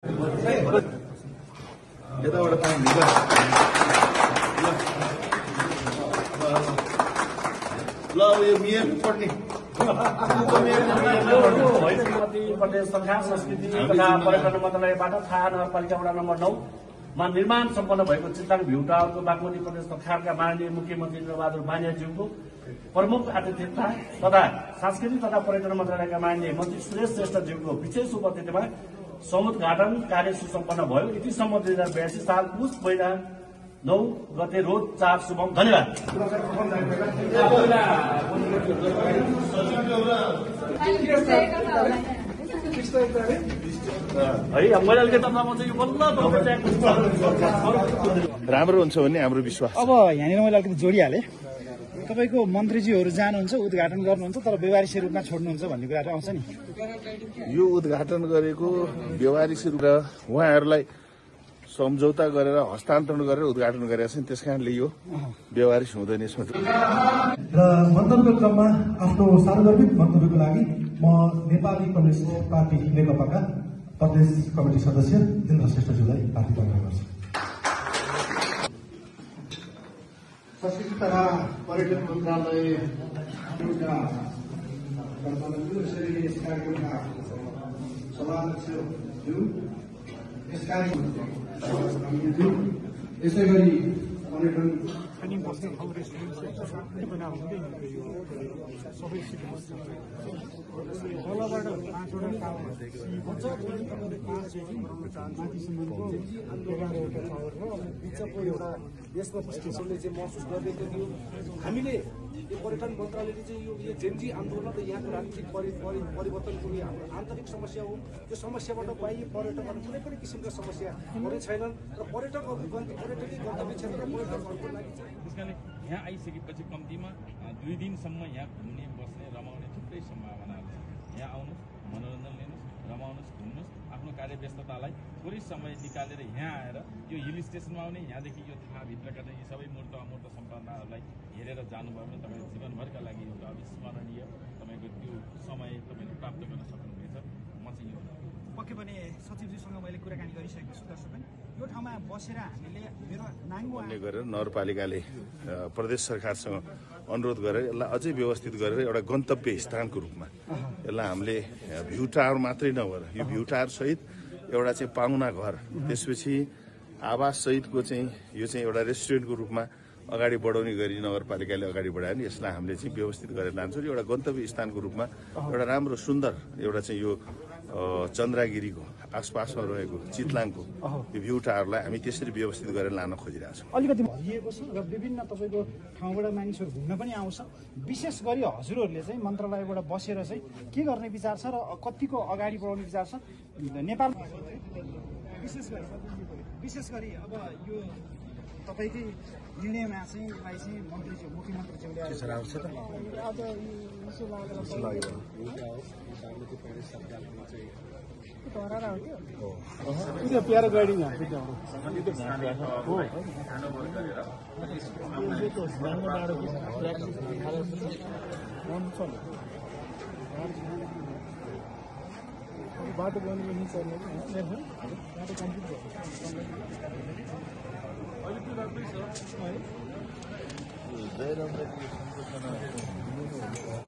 यताबाट पाइन्छ ल यो मेयर पढ्ने प्रदेश सरकार संस्कृति तथा पर्यटन मन्त्रालयबाट थाहा नगरपालिका वडा नम्बर 9 मा निर्माण सम्पन्न भएको चितलाङ भ्यू टावरको बागमती प्रदेश सरकारका माननीय मुख्यमन्त्री इन्द्रबहादुर बानियाज्यूको प्रमुख आतिथ्यता तथा सांस्कृतिक तथा पर्यटन मन्त्रालयका माननीय मन्त्री सुरेश श्रेष्ठज्यूको विशेष उपस्थितिमा समुद्घाटन कार्य सुसम्पन्न भयो। यति सम्म 2082 साल पुस महिना 9 गते रोज 4 शुभम। धन्यवाद। राम्रो हुन्छ भन्ने हाम्रो विश्वास। अब यहाँनिर मैले अलिकति जोडिहालेँ, तपाईँको मन्त्रीजीहरू जानुहुन्छ, उद्घाटन गर्नुहुन्छ, तर व्यवहारिक रूपमा छोड्नुहुन्छ भन्ने कुराहरू आउँछ नि। यो उद्घाटन गरेको व्यवहारिक रूप र उहाँहरूलाई सम्झौता गरेर हस्तान्तरण गरेर उद्घाटन गरेका छन्, त्यस कारणले यो व्यवहारिक हुँदैन। यसमा र मन्तव्यको क्रममा आफ्नो सार्वजनिक मन्तव्यको लागि म नेपाली कम्युनिस्ट पार्टी नेकपाका प्रदेश कमिटी सदस्य इन्द्र श्रेष्ठज्यूलाई पार्टी प्रदान गर्छु। संस्कृति तथा पर्यटन मन्त्रालय एउटा यस कार्यक्रमका सभाध्यक्षज्यू, यस कार्यक्रम यसै गरी पर्यटन महसुस गर्दै थियो। हामीले यो पर्यटन मन्त्रालयले चाहिँ यो जेनजी आन्दोलन र यहाँको राजनीतिक परिवर्तनको हाम्रो आन्तरिक समस्या हो। त्यो समस्याबाट बाहिर पर्यटकहरू कुनै पनि किसिमका समस्या हुने छैनन् र पर्यटकीय गन्तव्य क्षेत्र पर्यटकहरूको लागि त्यसकारणले यहाँ आइसकेपछि कम्तीमा 2 दिनसम्म यहाँ घुम्ने बस्ने रमाउने थुप्रै सम्भावनाहरू छ। यहाँ आउनुहोस्, मनोरञ्जन लिनुहोस्, रमाउनुहोस्, घुम्नुहोस्, आफ्नो कार्यव्यस्ततालाई थोरै समय निकालेर यहाँ आएर यो हिल स्टेसनमा आउने, यहाँदेखि यो थाहाभित्रका चाहिँ सबै मूर्त अमूर्त सम्पन्नहरूलाई हेरेर जानुभयो भने तपाईँको जीवनभरका लागि एउटा अविस्मरणीय तपाईँको त्यो समय तपाईँले प्राप्त गर्न सक्नुहुनेछ। म चाहिँ यो पक्कै पनि सचिवजीसँग मैले कुराकानी गरिसकेको छु। दर्शकगण, यो ठाउँमा बसेर हामीले मेरो नाङ्गो गरेर नगरपालिकाले प्रदेश सरकारसँग अनुरोध गरेर यसलाई अझै व्यवस्थित गरेर एउटा गन्तव्य स्थानको रूपमा यसलाई हामीले भ्यू टावर मात्रै नभएर यो भ्यू टावर सहित एउटा चाहिँ पाहुना घर, त्यसपछि आवास सहितको चाहिँ यो चाहिँ एउटा रेस्टुरेन्टको रूपमा अगाडि बढाउने गरी नगरपालिकाले अगाडि बढायो भने यसलाई हामीले चाहिँ व्यवस्थित गरेर लान्छौँ। एउटा गन्तव्य स्थानको रूपमा एउटा राम्रो सुन्दर एउटा चाहिँ यो चन्द्रगिरीको आसपासमा रहेको चितलाङको यो भ्यू टावरलाई हामी त्यसरी व्यवस्थित गरेर लान खोजिरहेका छौँ। अलिकति भइएको छ र विभिन्न तपाईँको ठाउँबाट मानिसहरू घुम्न पनि आउँछ। विशेष गरी हजुरहरूले चाहिँ मन्त्रालयबाट बसेर चाहिँ के गर्ने विचार छ र कतिको अगाडि बढाउने विचार छ नेपाल? विशेष गरी अब यो तपाईँकै निर्णयमा चाहिँ यसलाई चाहिँ मन्त्रीज्यू मुख्यमन्त्रीज्यूले प्यारो गाडी बाटो बन्नु पर्ने बाटो कम्प्लिट भयो।